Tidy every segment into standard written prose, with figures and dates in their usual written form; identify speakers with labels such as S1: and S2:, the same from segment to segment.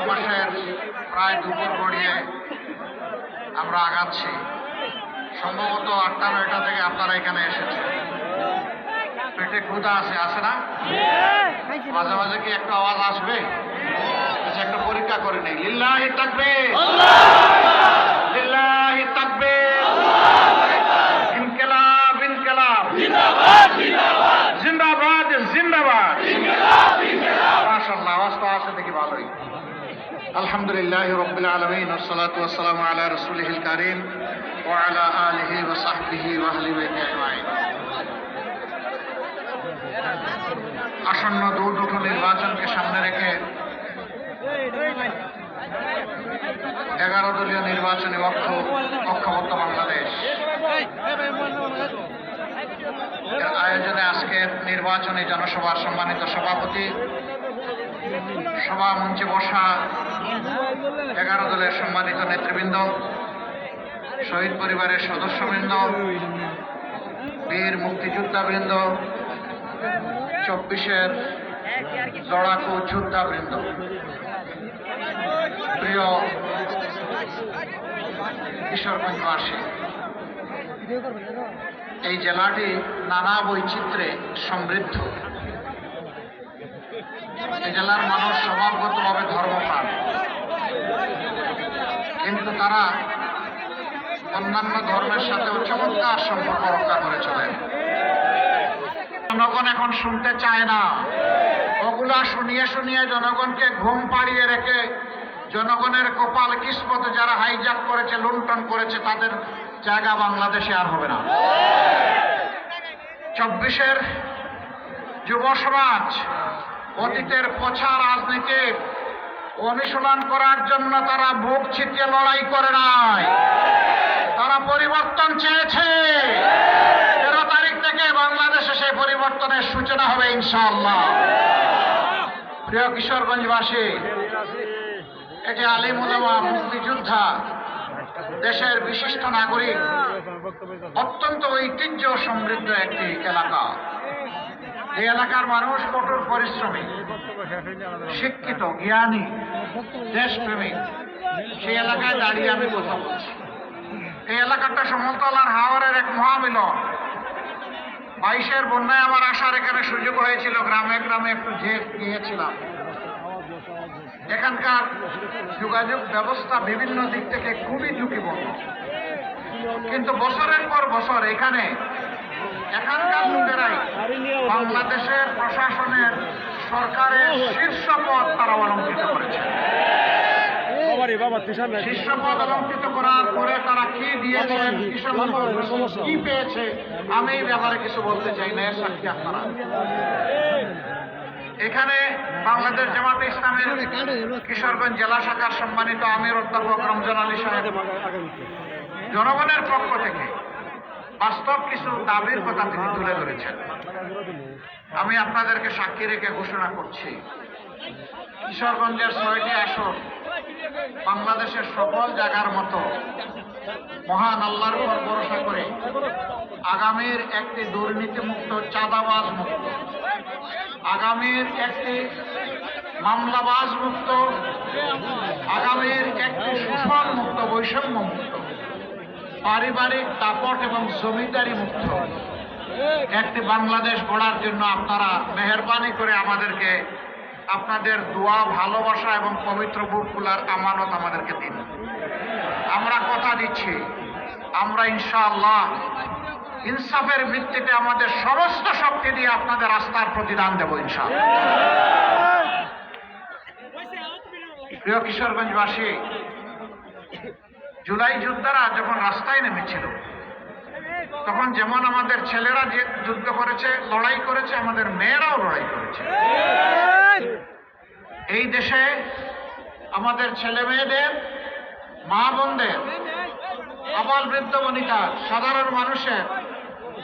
S1: মাসের প্রায় দুপুর গড়িয়ে আমরা আগাচ্ছি। সম্ভবত 8টা-9টা থেকে আপনারা এখানে এসেছেন। পেটে ক্ষুধা আছে না? মাঝে মাঝে কি একটা আওয়াজ আসবে? একটা পরীক্ষা করে নেই। লিল্লাহি তাকবীর, লিল্লাহি তাকবীর, ইনকিলাব ইনকিলাব, জিন্দাবাদ জিন্দাবাদ, জিন্দাবাদ জিন্দাবাদ, ইনকিলাব ইনকিলাব। মাশাআল্লাহ, আওয়াজ তো আসে দেখি ভালোই। আলহামদুলিল্লাহি রাব্বিল আলামিন, ওয়াসসালাতু ওয়াসসালামু আলা রাসূলিহিল কারীম ওয়া আলা আলিহি ওয়া সাহবিহি ওয়া আহলি বাইতি আজমাইন। আসন্ন দুটো নির্বাচনকে সামনে রেখে 11 দলীয় নির্বাচনী ঐক্যবদ্ধ বাংলাদেশ এর আয়োজনে আজকের নির্বাচনী জনসভার সম্মানিত সভাপতি, সভা মঞ্চে বসা 11 দলের সম্মানিত নেতৃবৃন্দ, শহীদ পরিবারের সদস্যবৃন্দ, বীর মুক্তিযোদ্ধাবৃন্দ, 24-এর লড়াকু যোদ্ধাবৃন্দ, প্রিয় কিশোরগঞ্জবাসী, এই জেলাটি নানা বৈচিত্র্যে সমৃদ্ধ। এই জেলার মানুষ স্বভাবগতভাবে ধর্মপ্রাণ, কিন্তু তারা অন্যান্য ধর্মের সাথেও চমৎকার সম্পর্ক রক্ষা করে চলেন। জনগণ এখন শুনতে চায় না। ওগুলা শুনিয়ে শুনিয়ে জনগণকে ঘুম পাড়িয়ে রেখে জনগণের কপাল কিসমতে যারা হাইজ্যাক করেছে, লুণ্ঠন করেছে, তাদের জায়গা বাংলাদেশে আর হবে না। 24-এর যুব সমাজ অতীতের পচা রাজনীতি অনুশীলন করার জন্য তারা বুক ছিটিয়ে লড়াই করে নাই, তারা পরিবর্তন চেয়েছে। 13 তারিখ থেকে বাংলাদেশে সেই পরিবর্তনের সূচনা হবে ইনশাআল্লাহ। প্রিয় কিশোরগঞ্জবাসী, এটি আলিম উলামা, মুক্তিযোদ্ধা, দেশের বিশিষ্ট নাগরিক, অত্যন্ত ঐতিহ্য সমৃদ্ধ একটি এলাকা। এই এলাকার মানুষ কঠোর পরিশ্রমী, শিক্ষিত, জ্ঞানী, দেশপ্রেমিক। সেই এলাকায় দাঁড়িয়ে আমি কথা বলছি। এই এলাকাটা সমতল আর হাওরের এক মহামিলন। 22-এর বন্যায় আমার আসার এখানে সুযোগ হয়েছিল, গ্রামে গ্রামে একটু গিয়েছিলাম। এখানকার যোগাযোগ ব্যবস্থা বিভিন্ন দিক থেকে খুবই ঝুঁকিপূর্ণ, কিন্তু বছরের পর বছর এখানকার লোকেরাই বাংলাদেশের প্রশাসনের, সরকারের শীর্ষ পদ তারা অলঙ্কৃত করেছে। শীর্ষ পদ অলঙ্কৃত করার পরে তারা কি দিয়েছেন, কি পেয়েছে, আমি এই ব্যাপারে কিছু বলতে চাই না, এর সাক্ষী আপনারা। এখানে বাংলাদেশ জামাতে ইসলামের কিশোরগঞ্জ জেলা শাখার সম্মানিত আমির অধ্যাপক রমজান আলী সাহেব জনগণের পক্ষ থেকে বাস্তব কিছু দাবির কথা তিনি তুলে ধরেছেন। আমি আপনাদেরকে সাক্ষী রেখে ঘোষণা করছি, কিশোরগঞ্জের 6টি আসন বাংলাদেশের সকল জায়গার মতো মহান আল্লাহর উপর ভরসা করে আগামীর একটি দুর্নীতিমুক্ত, চাঁদাবাজ মুক্ত, আগামীর একটি মামলাবাজ মুক্ত, আগামীর একটি শোষণ মুক্ত, বৈষম্য মুক্ত, পারিবারিক দাপট এবং জমিদারি মুক্ত একটি বাংলাদেশ গড়ার জন্য আপনারা মেহেরবানি করে আমাদেরকে আপনাদের দোয়া, ভালোবাসা এবং পবিত্র বুকগুলার আমানত আমাদেরকে দিন। আমরা কথা দিচ্ছি, আমরা ইনশাআল্লাহ ইনসাফের ভিত্তিতে আমাদের সমস্ত শক্তি দিয়ে আপনাদের রাস্তার প্রতিদান দেব ইনশাআল্লাহ। প্রিয় কিশোরগঞ্জবাসী, জুলাই যোদ্ধারা যখন রাস্তায় নেমেছিল, তখন যেমন আমাদের ছেলেরা যে যুদ্ধ করেছে, লড়াই করেছে, আমাদের মেয়েরাও লড়াই করেছে। এই দেশে আমাদের ছেলে মেয়েদের, মা বোনদের, আবাল বৃদ্ধ বনিতা, সাধারণ মানুষের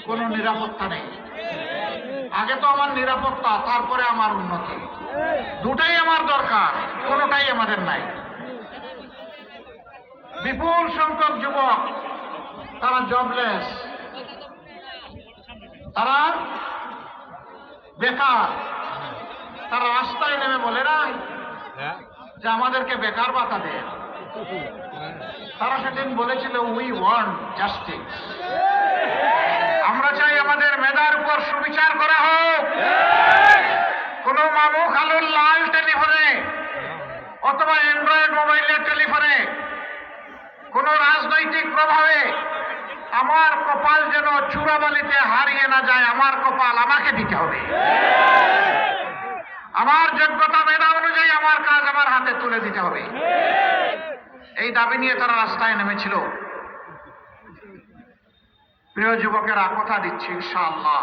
S1: কোনো নিরাপত্তা নেই। আগে তো আমার নিরাপত্তা, তারপরে আমার উন্নতি, দুটাই আমার দরকার, কোনোটাই আমাদের নাই। বিপুল সংখ্যক যুবক তারা জবলেস, তারা বেকার, তারা রাস্তায় নেমে বলে নাই যে আমাদেরকে বেকার ভাতা দেন। তারা সেদিন বলেছিল উই ওয়ান্ট জাস্টিস। আমরা চাই আমাদের মেধার উপর সুবিচার করা হোক। কোন মামু খালুর লাল টেলিফোনে অথবা অ্যান্ড্রয়েড মোবাইলের টেলিফোনে কোন রাজনৈতিক প্রভাবে আমার কপাল যেন চূড়াবালিতে হারিয়ে না যায়। আমার কপাল আমাকে দিতে হবে। আমার যোগ্যতা মেধা অনুযায়ী আমার কাজ আমার হাতে তুলে দিতে হবে। এই দাবি নিয়ে তারা রাস্তায় নেমেছিল। প্রিয় যুবকেরা, কথা দিচ্ছি ইনশাআল্লাহ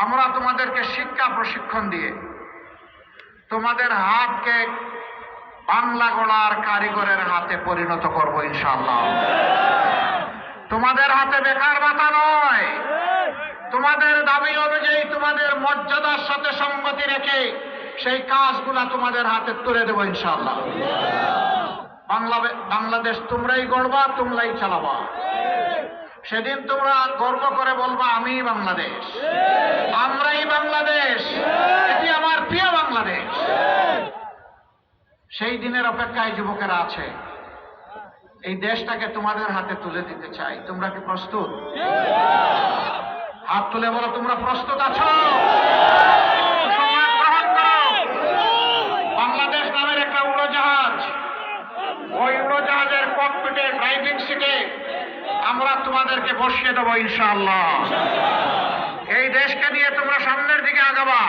S1: আমরা তোমাদেরকে শিক্ষা প্রশিক্ষণ দিয়ে তোমাদের হাতকে বাংলা গড়ার কারিগরের হাতে পরিণত করব ইনশাআল্লাহ। তোমাদের হাতে বেকার ভাতা নয়, তোমাদের দাবি অনুযায়ী তোমাদের মর্যাদার সাথে সঙ্গতি রেখে সেই কাজগুলা তোমাদের হাতে তুলে দেবো ইনশাআল্লাহ। বাংলাদেশ তোমরাই গড়বা, তোমরাই চালাবা। সেদিন তোমরা গর্ব করে বলবা আমি বাংলাদেশ, আমরাই বাংলাদেশ, এটি আমার প্রিয় বাংলাদেশ। সেই দিনের অপেক্ষায় যুবকেরা আছে। এই দেশটাকে তোমাদের হাতে তুলে দিতে চাই। তোমরা কি প্রস্তুত? হাত তুলে বলো তোমরা প্রস্তুত আছো? গ্রহণ করো। বাংলাদেশ নামের একটা উড়োজাহাজ, ওই উড়োজাহাজের ককপিটে ড্রাইভিং সিটে আমরা তোমাদেরকে বসিয়ে দেবো ইনশাআল্লাহ। এই দেশকে নিয়ে তোমরা সামনের দিকে আগাবা।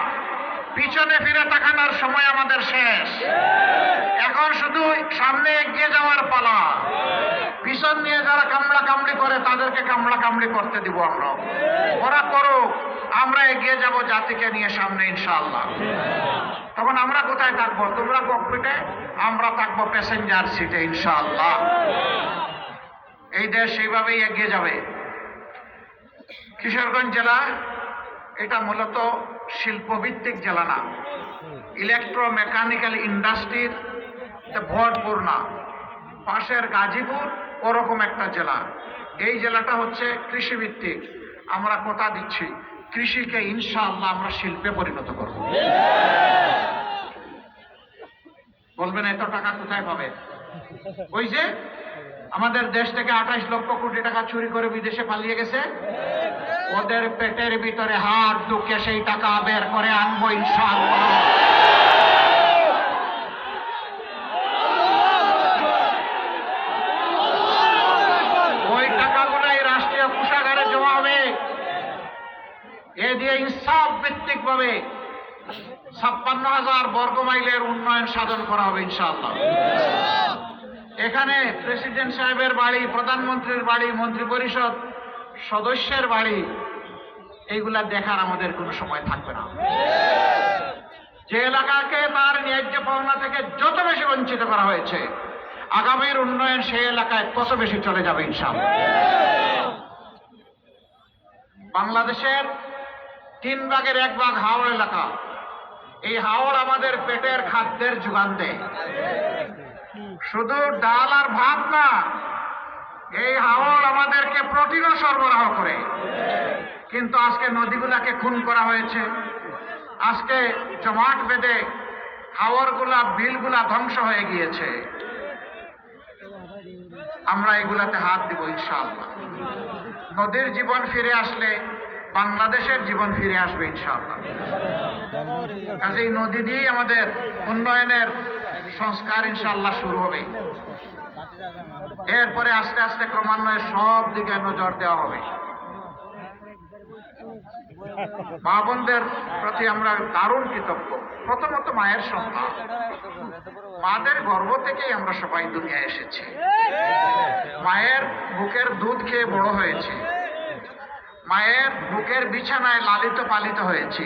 S1: পিছনে ফিরে তাকানোর সময় আমাদের শেষ। এখন শুধু সামনে এগিয়ে যাওয়ার পালা। পিছন নিয়ে যারা কামড়া কামড়ি করে তাদেরকে কামড়া কামড়ি করতে দিব আমরা। ওরা করুক, আমরা এগিয়ে যাব জাতিকে নিয়ে সামনে ইনশাআল্লাহ। তখন আমরা কোথায় থাকবো? তোমরা ককপিটে, আমরা থাকবো প্যাসেঞ্জার সিটে ইনশাআল্লাহ। এই দেশ সেইভাবেই এগিয়ে যাবে। কিশোরগঞ্জ জেলা এটা মূলত শিল্পভিত্তিক জেলা না, ইলেকট্রোমেকানিক্যাল ইন্ডাস্ট্রির ভরপুর না। পাশের গাজীপুর ওরকম একটা জেলা। এই জেলাটা হচ্ছে কৃষিভিত্তিক। আমরা কথা দিচ্ছি কৃষিকে ইনশাআল্লাহ আমরা শিল্পে পরিণত করব। বলবেন এত টাকা কোথায় পাবে? ওই যে আমাদের দেশ থেকে 28 লক্ষ কোটি টাকা চুরি করে বিদেশে পালিয়ে গেছে, ওদের পেটের ভিতরে হাত ঢুকে সেই টাকা বের করে আনবো ইনশাআল্লাহ। ওই টাকাগুলো এই রাষ্ট্রীয় কোষাগারে জমা হবে। এ দিয়ে ইনসাফ ভিত্তিক ভাবে 56,000 বর্গ মাইলের উন্নয়ন সাধন করা হবে ইনশাআল্লাহ। এখানে প্রেসিডেন্ট সাহেবের বাড়ি, প্রধানমন্ত্রীর বাড়ি, মন্ত্রী পরিষদ সদস্যের বাড়ি, এইগুলা দেখার আমাদের কোনো সময় থাকবে না। যে এলাকাকে তার ন্যায্য পাওনা থেকে যত বেশি বঞ্চিত করা হয়েছে, আগামীর উন্নয়ন সেই এলাকায় তত বেশি চলে যাবে ইনশাআল্লাহ। বাংলাদেশের 3 ভাগের 1 ভাগ হাওড় এলাকা। এই হাওড় আমাদের পেটের খাদ্যের যোগান দেয়। শুধু ডাল আর ভাত না, এই হাওড় আমাদেরকে প্রোটিনও সরবরাহ করে। কিন্তু আজকে নদীগুলাকে খুন করা হয়েছে, আজকে জমাট বেঁধে হাওড়গুলা, বিলগুলা ধ্বংস হয়ে গিয়েছে। আমরা এগুলাতে হাত দিব ইনশাআল্লাহ। নদীর জীবন ফিরে আসলে বাংলাদেশের জীবন ফিরে আসবে ইনশাআল্লাহ। কাজেই নদী দিয়েই আমাদের উন্নয়নের সংস্কার ইনশাআল্লাহ শুরু হবে। এরপরে আস্তে আস্তে ক্রমান্বয়ে সব দিকে নজর দেওয়া হবে। মা বোনদের প্রতি আমরা দারুণ কৃতজ্ঞ। প্রথমত মায়ের সন্তান, মাদের গর্ভ থেকেই আমরা সবাই দুনিয়ায় এসেছি। মায়ের বুকের দুধ খেয়ে বড় হয়েছি, মায়ের বুকের বিছানায় লালিত পালিত হয়েছি,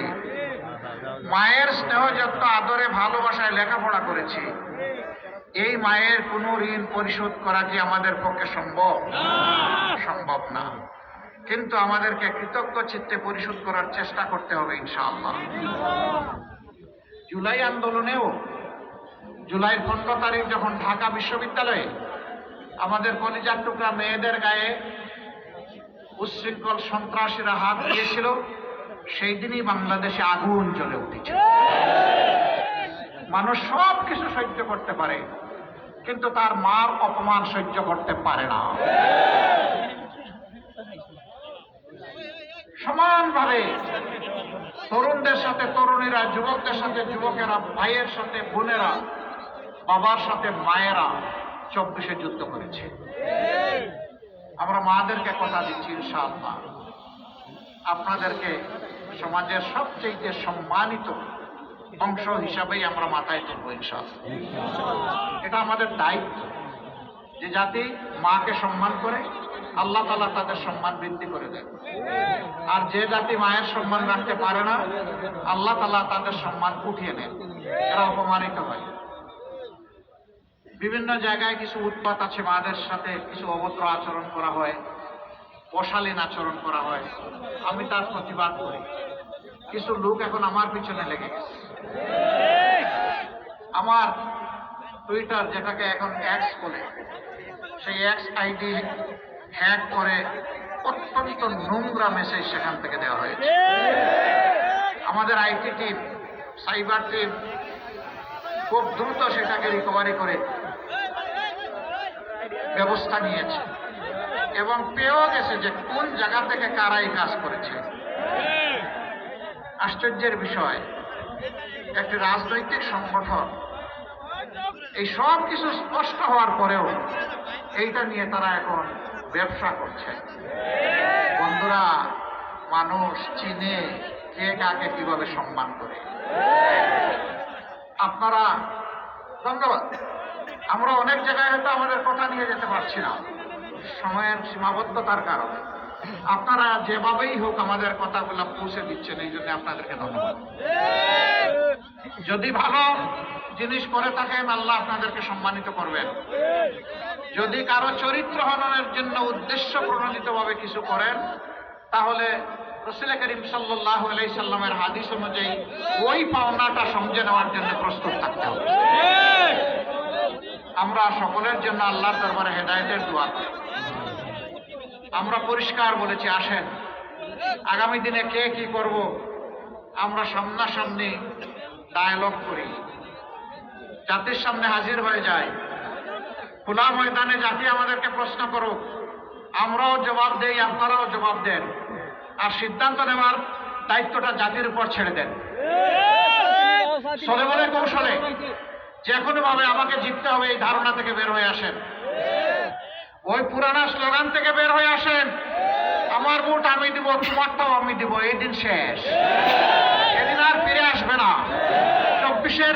S1: মায়ের স্নেহ যত্ন আদরে ভালোবাসায় লেখাপড়া করেছি। এই মায়ের কোনো ঋণ পরিশোধ করা কি আমাদের পক্ষে সম্ভব? সম্ভব না। কিন্তু আমাদেরকে কৃতজ্ঞ চিত্তে পরিশোধ করার চেষ্টা করতে হবে ইনশাআল্লাহ। জুলাই আন্দোলনেও জুলাইয়ের 15 তারিখ যখন ঢাকা বিশ্ববিদ্যালয়ে আমাদের কলিজার টুকরা মেয়েদের গায়ে উচ্ছৃঙ্খল সন্ত্রাসীরা হাত দিয়েছিল, সেই দিনই বাংলাদেশে আগুন জ্বলে উঠেছিল। মানুষ সব কিছু সহ্য করতে পারে, কিন্তু তার মার অপমান সহ্য করতে পারে না। সমানভাবে তরুণদের সাথে তরুণীরা, যুবকদের সাথে যুবকেরা, ভাইয়ের সাথে বোনেরা, বাবার সাথে মায়েরা 24-এ যুদ্ধ করেছে। আমরা মাদেরকে কথা দিচ্ছি ইনশাআল্লাহ আপনাদেরকে সমাজের সবচেয়ে সম্মানিত অংশ হিসাবেই আমরা মাথায় তুলবো ইনশাআল্লাহ। এটা আমাদের দায়িত্ব। যে জাতি মাকে সম্মান করে আল্লাহ তাআলা তাদের সম্মান বৃদ্ধি করে দেন, আর যে জাতি মায়ের সম্মান রাখতে পারে না আল্লাহ তাআলা তাদের সম্মান উঠিয়ে নেন, এরা অপমানিত হয়। বিভিন্ন জায়গায় কিছু উৎপাত আছে, মাদের সাথে কিছু অভদ্র আচরণ করা হয়, অশালীন আচরণ করা হয়, আমি তার প্রতিবাদ করি। কিছু লোক এখন আমার পিছনে লেগে গেছে। আমার টুইটার, যেটাকে এখন এক্স বলে, সেই এক্স আইডি হ্যাক করে অত্যন্ত নোংরা মেসেজ সেখান থেকে দেওয়া হয়েছে। আমাদের আইটি টিম, সাইবার টিম খুব দ্রুত সেটাকে রিকভারি করে ব্যবস্থা নিয়েছে এবং পেয়েও গেছে যে কোন জায়গা থেকে কারা এই কাজ করেছে। আশ্চর্যের বিষয়, একটি রাজনৈতিক সংগঠন এই সব কিছু স্পষ্ট হওয়ার পরেও এইটা নিয়ে তারা এখন ব্যবসা করছে। বন্ধুরা, মানুষ চিনে কে কাকে কিভাবে সম্মান করে। আপনারা, ধন্যবাদ। আমরা অনেক জায়গায় হয়তো আমাদের কথা নিয়ে যেতে পারছি না সময়ের সীমাবদ্ধতার কারণে। আপনারা যেভাবেই হোক আমাদের কথাগুলো পৌঁছে দিচ্ছেন, এই জন্য আপনাদেরকে ধন্যবাদ। যদি ভালো জিনিস করে থাকেন আল্লাহ আপনাদেরকে সম্মানিত করবেন। যদি কারো চরিত্র হননের জন্য উদ্দেশ্য প্রণোদিতভাবে কিছু করেন তাহলে রাসূল করিম সাল্লাল্লাহু আলাইহি সাল্লামের হাদিস অনুযায়ী ওই পাওনাটা সমঝে নেওয়ার জন্য প্রস্তুত থাকতে হবে। আমরা সকলের জন্য আল্লাহর দরবারে হেদায়েতের দোয়া করি। আমরা পরিষ্কার বলেছি, আসেন আগামী দিনে কে কি করব আমরা সামনাসামনি ডায়ালগ করি, জাতির সামনে হাজির হয়ে যায়। খোলা ময়দানে জাতি আমাদেরকে প্রশ্ন করুক, আমরাও জবাব দেই, আপনারাও জবাব দেন, আর সিদ্ধান্ত নেওয়ার দায়িত্বটা জাতির উপর ছেড়ে দেন। চলে বলে কৌশলে যে কোনো ভাবে আমাকে জিততে হবে এই ধারণা থেকে বের হয়ে আসেন। ওই পুরানা স্লোগান থেকে বের হয়ে আসেন, আমার ভোট আমি দিব, তোমারটাও আমি দিব, এই দিন শেষ, এদিন আর ফিরে আসবে না। 24-এর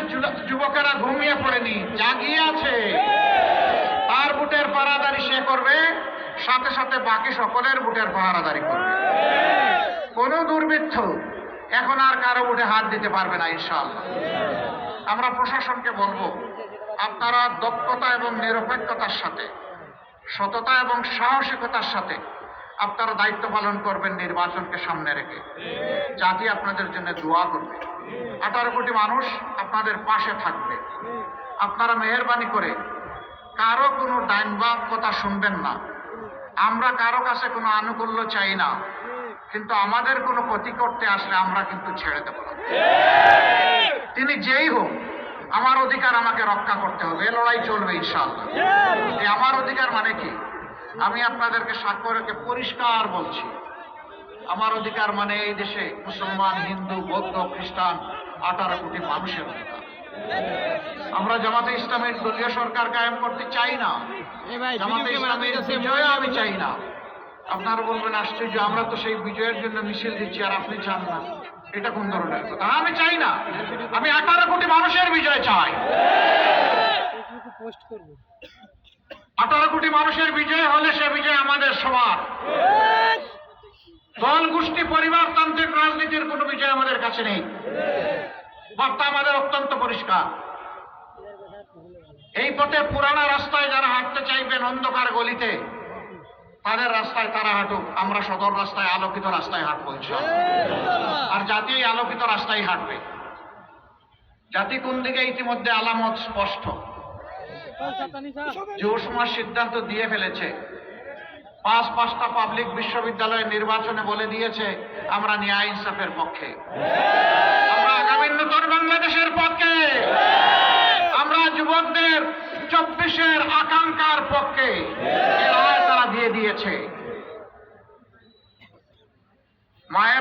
S1: যুবকেরা ঘুমিয়ে পড়েনি, জাগিয়ে আছে। তার ভোটের পাহারাদারি সে করবে, সাথে সাথে বাকি সকলের ভোটের পাহারাদারি করবে। কোন দুর্বৃত্ত এখন আর কারো ভোটে হাত দিতে পারবে না ইনশাআল্লাহ। আমরা প্রশাসনকে বলবো, আপনারা দক্ষতা এবং নিরপেক্ষতার সাথে, সততা এবং সাহসিকতার সাথে আপনারা দায়িত্ব পালন করবেন নির্বাচনকে সামনে রেখে। জাতি আপনাদের জন্য দোয়া করবে, 18 কোটি মানুষ আপনাদের পাশে থাকবে। আপনারা মেহেরবানি করে কারো কোনো ডাইনবাগ কথা শুনবেন না। আমরা কারো কাছে কোনো আনুকূল্য চাই না, কিন্তু আমাদের কোনো ক্ষতি করতে আসলে আমরা কিন্তু ছেড়ে দেব না। তিনি যেই হোক, আমার অধিকার আমাকে রক্ষা করতে হবে, এ লড়াই চলবে ইনশাআল্লাহ। এই আমার অধিকার মানে কি? আমি আপনাদেরকে সাক্ষ্য রেখে পরিষ্কার বলছি, আমার অধিকার মানে এই দেশে মুসলমান, হিন্দু, বৌদ্ধ, খ্রিস্টান 18 কোটি মানুষের অধিকার। আমরা জামাতে ইসলামের দলীয় সরকার কায়েম করতে চাই না, জামাতে ইসলামের বিজয় আমি চাই না। আপনারা বলবেন আশ্চর্য, আমরা তো সেই বিজয়ের জন্য মিছিল দিচ্ছি আর আপনি চান না, এটা কোন ধরনের কথা? আমি চাই না, আমি 18 কোটি মানুষের বিজয় চাই। 18 কোটি মানুষের বিজয় হলে সে বিজয় আমাদের সবার। দল, গোষ্ঠী, পরিবারতান্ত্রিক রাজনীতির কোনো বিজয় আমাদের কাছে নেই। বার্তা আমাদের অত্যন্ত পরিষ্কার। এই পথে পুরানা রাস্তায় যারা হাঁটতে চাইবেন, অন্ধকার গলিতে, তাদের রাস্তায় তারা হাঁটুক, আমরা সদর রাস্তায়, আলোকিত রাস্তায় হাঁটবো ইনশাআল্লাহ। আর জাতি এই আলোকিত রাস্তায় হাঁটবে। জাতি কোন দিকে ইতিমধ্যে আলামত স্পষ্ট। যুব সমাজ সিদ্ধান্ত দিয়ে ফেলেছে, 5টা পাবলিক বিশ্ববিদ্যালয়ের নির্বাচনে বলে দিয়েছে আমরা ন্যায় ইনসাফের পক্ষে, আমরা আগামী নতুন বাংলাদেশের পক্ষে। পক্ষে এই রায় তারা দিয়ে দিয়েছে। মায়ের